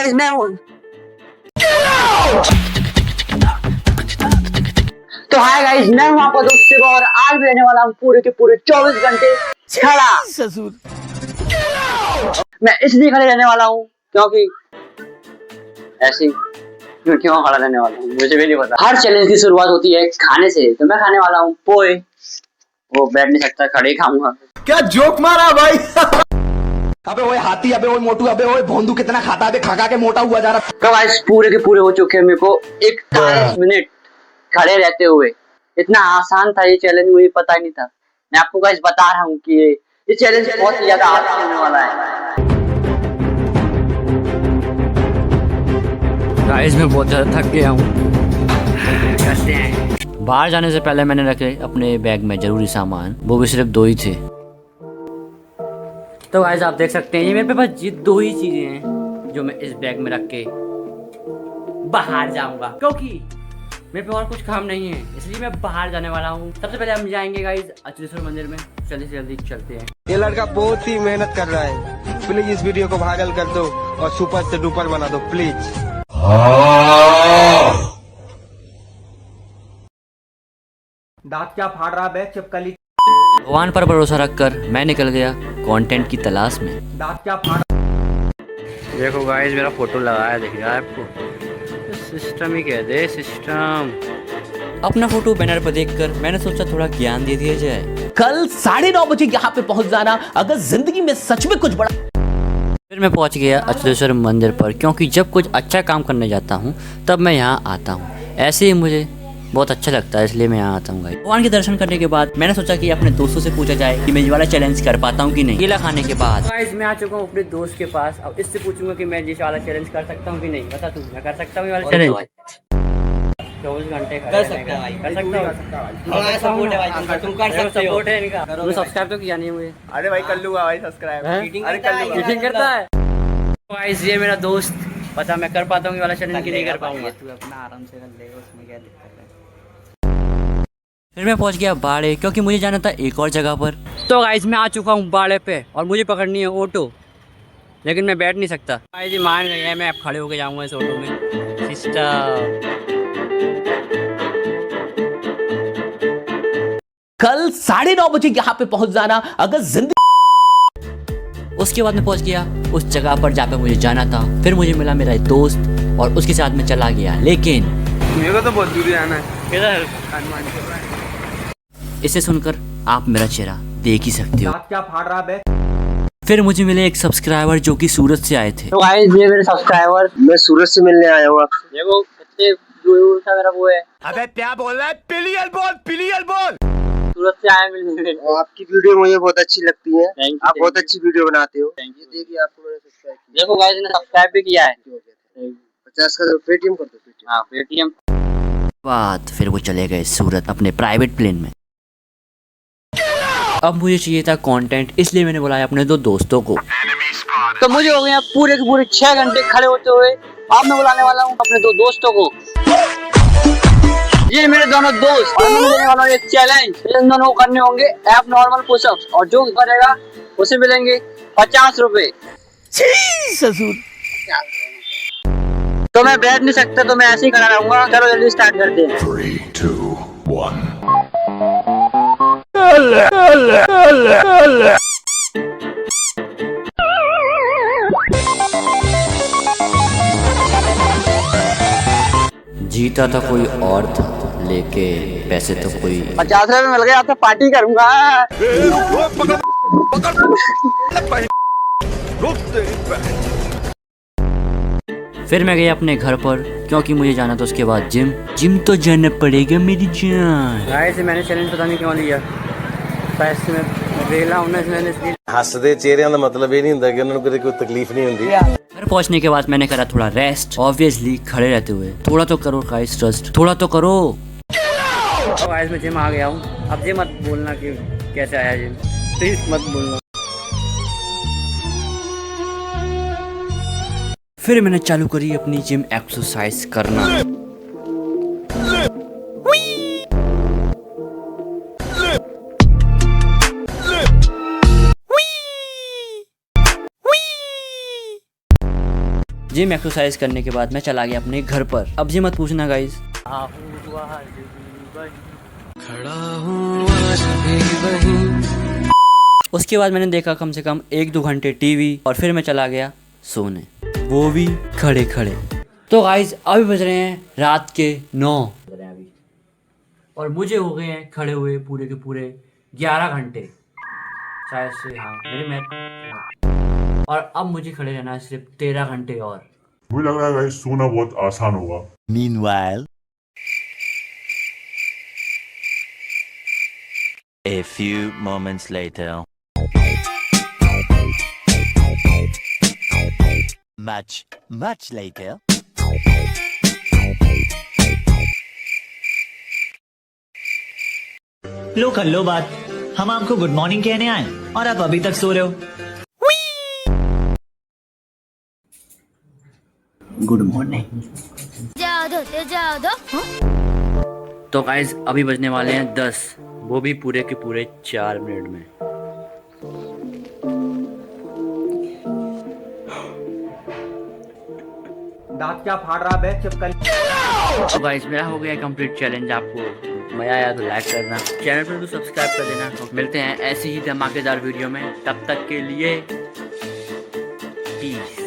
Guys मैं हूं। तो हाय गाइस, मैं हूं आपका दोस्त शिव और आज भी रहने वाला हूं पूरे के पूरे 24 घंटे खड़ा। ससुर मैं इसलिए खड़े रहने वाला हूं क्योंकि ऐसी क्यों खड़ा रहने वाला हूं मुझे भी नहीं पता। हर चैलेंज की शुरुआत होती है खाने से, तो मैं खाने वाला हूं पोहे। वो बैठ नहीं सकता, खड़े ही खाऊंगा। क्या जोक मारा भाई। अबे ओए हाथी, अबे ओए मोटू, अबे ओए भोंदू कितना खाता है, खा खा के मोटा हुआ जा रहा। तो गाइस पूरे के पूरे हो चुके हैं मेरे को 41 मिनट खड़े रहते हुए। इतना आसान था ये चैलेंज, मुझे पता ही नहीं था। मैं आपको गाइस बता रहा हूँ कि ये चैलेंज बहुत ही ज्यादा आसान होने वाला है। गाइस मैं बहुत ज़्यादा थक गया हूँ। करते हैं। बाहर जाने से पहले मैंने रखे अपने बैग में ज़रूरी सामान, वो भी सिर्फ 2 ही थे। तो गाइस आप देख सकते हैं ये मेरे पास ये 2 ही चीज़ें हैं जो मैं इस बैग में रख के बाहर जाऊंगा, क्योंकि मेरे पे और कुछ काम नहीं है, इसलिए मैं बाहर जाने वाला हूँ। सबसे पहले हम जाएंगे गाइस अचलेश्वर मंदिर में। जल्दी से जल्दी चलते हैं। ये लड़का बहुत ही मेहनत कर रहा है, प्लीज इस वीडियो को वायरल कर दो और सुपर से डुपर बना दो प्लीज। दांत क्या फाड़ रहा बे, चिपकली। भगवान पर भरोसा रखकर मैं निकल गया कंटेंट की तलाश में। दांत क्या फाड़। देखो गाइस मेरा फोटो लगाया, दिख रहा है आपको? सिस्टम ही कह दे, सिस्टम। अपना फोटो बैनर पर देखकर मैंने सोचा थोड़ा ज्ञान दे दिया जाए। कल 9:30 बजे यहाँ पे पहुंच जाना अगर जिंदगी में सच में कुछ बड़ा। फिर मैं पहुंच गया अचलेश्वर मंदिर पर, क्योंकि जब कुछ अच्छा काम करने जाता हूं तब मैं यहाँ आता हूँ। ऐसे ही मुझे बहुत अच्छा लगता है, इसलिए मैं यहाँ आता हूँ। भगवान के दर्शन करने के बाद मैंने सोचा कि अपने दोस्तों से पूछा जाए कि मैं ये वाला चैलेंज कर पाता हूँ कि नहीं। केला खाने के बाद गाइस मैं आ चुका हूँ अपने दोस्त के पास। अब इससे पूछूंगा कि मैं ये वाला चैलेंज कर सकता हूँ कि नहीं। बता तू, मैं कर सकता हूँ ये वाला चैलेंज? 24 घंटे कर सकता है, कर सकता हूँ। सपोर्ट है भाई, तुम कर सकते हो। सपोर्ट है इनका। तूने सब्सक्राइब तो किया नहीं मुझे। अरे भाई कर लूंगा भाई सब्सक्राइब। अरे चीटिंग करता है गाइस। ये मेरा दोस्त, पता मैं कर पाता हूँ ये वाला चैलेंज कि नहीं कर पाऊंगा। तू अपना आराम से कर ले, उसमें क्या दिक्कत है। फिर मैं पहुंच गया बाड़े, क्योंकि मुझे जाना था एक और जगह पर। तो गाइस मैं आ चुका हूँ बाड़े पे और मुझे पकड़नी है ऑटो, लेकिन मैं बैठ नहीं सकता। गाइस जी मान गए हैं, मैं अब खड़े होके जाऊंगा इस ऑटो में। सिस्टम कल 9:30 बजे यहाँ पे पहुंच जाना अगर जिंदगी। उसके बाद मैं पहुंच गया उस जगह पर जहाँ पे मुझे जाना था। फिर मुझे मिला मेरा एक दोस्त और उसके साथ मैं चला गया, लेकिन मेरे को तो बहुत दूर जाना है। किधर? इसे सुनकर आप मेरा चेहरा देख ही सकते हो। दांत क्या फाड़ रहा बे। फिर मुझे मिले एक सब्सक्राइबर जो कि सूरत से आए थे। तो गाइस ये मेरे सब्सक्राइबर, मैं सूरत से मिलने आया हूँ आपसे। देखो कितने दूर सा मेरा वो है। अबे क्या बोल रहा है, पिलियल बोल, पिलियल बोल। सूरत से आए मिलने में। आपकी वीडियो मुझे बहुत अच्छी लगती है, Thank you, आप बहुत thank you। अच्छी वीडियो बनाते हो। Thank you। देखिए आपको मैंने सब्सक्राइब किया। देखो गाइस ने सब्सक्राइब भी किया है। 50 का पेटीएम कर दो, पेटीएम। हाँ पेटीएम। बाद फिर वो चले गए सूरत अपने प्राइवेट प्लेन में। अब मुझे चाहिए था कंटेंट, इसलिए मैंने बुलाया अपने 2 दोस्तों को। तो मुझे हो गया पूरे के पूरे 6 घंटे खड़े होते हुए। अब मैं बुलाने वाला हूँ अपने 2 दोस्तों को। ये मेरे दोनों दोस्त, और मैं देने वाला हूँ एक चैलेंज। इन दोनों को करने होंगे ऐप नॉर्मल पुशअप्स, और जो करेगा उसे मिलेंगे 50 रुपए। ससुर तो मैं बैठ नहीं सकता, तो मैं ऐसे ही खड़ा रहूंगा। चलो जल्दी स्टार्ट करते हैं। 3, 2, 1. जीता था कोई और था, लेके पैसे तो कोई। 50 रुपए मिल गया तो पार्टी करूंगा। फिर मैं गया अपने घर पर, क्योंकि मुझे जाना था उसके बाद जिम तो जाना पड़ेगा मेरी जान। गाइस मैंने चैलेंज पता नहीं क्यों लिया, पैसे में वेला हूं ना इसलिए। हसदे चेहरिਆਂ ਦਾ मतलब ਇਹ ਨਹੀਂ ਹੁੰਦਾ ਕਿ ਉਹਨਾਂ ਨੂੰ ਕੋਈ तकलीफ नहीं ਹੁੰਦੀ। घर पहुंचने के बाद मैंने करा थोड़ा रेस्ट। ऑब्वियसली खड़े रहते हुए थोड़ा तो करो गाइस, ट्रस्ट थोड़ा तो करो। तो गाइस मैं जिम आ गया हूँ। अब ये मत बोलना कि कैसे आया जिम, प्लीज मत बोलना। फिर मैंने चालू करी अपनी जिम एक्सरसाइज करना। जिम एक्सरसाइज करने के बाद मैं चला गया अपने घर पर। अब जी मत पूछना गाइज। उसके बाद मैंने देखा कम से कम 1-2 घंटे टीवी और फिर मैं चला गया सोने, वो भी खड़े खड़े। तो गाइज अभी बज रहे हैं रात के 9 अभी और मुझे हो गए हैं खड़े हुए पूरे के पूरे 11 घंटे शायद से, हाँ मेरी मैथ। और अब मुझे खड़े रहना है सिर्फ 13 घंटे और। मुझे लग रहा है गाइस सोना बहुत आसान होगा। Meanwhile, a few moments later. Much later. लो कर लो बात, हम आपको गुड मॉर्निंग कहने आए और आप अभी तक सो रहे हो। Good morning. जाओ दो। तो गाइज अभी बजने वाले हैं 10, वो भी पूरे के पूरे 4 मिनट में। दांत क्या फाड़ रहा है, चुप कर। तो गाइस मेरा हो गया कंप्लीट चैलेंज। आपको मजा आया तो लाइक करना, चैनल पर तो सब्सक्राइब कर देना। तो मिलते हैं ऐसी ही धमाकेदार वीडियो में, तब तक के लिए पीस।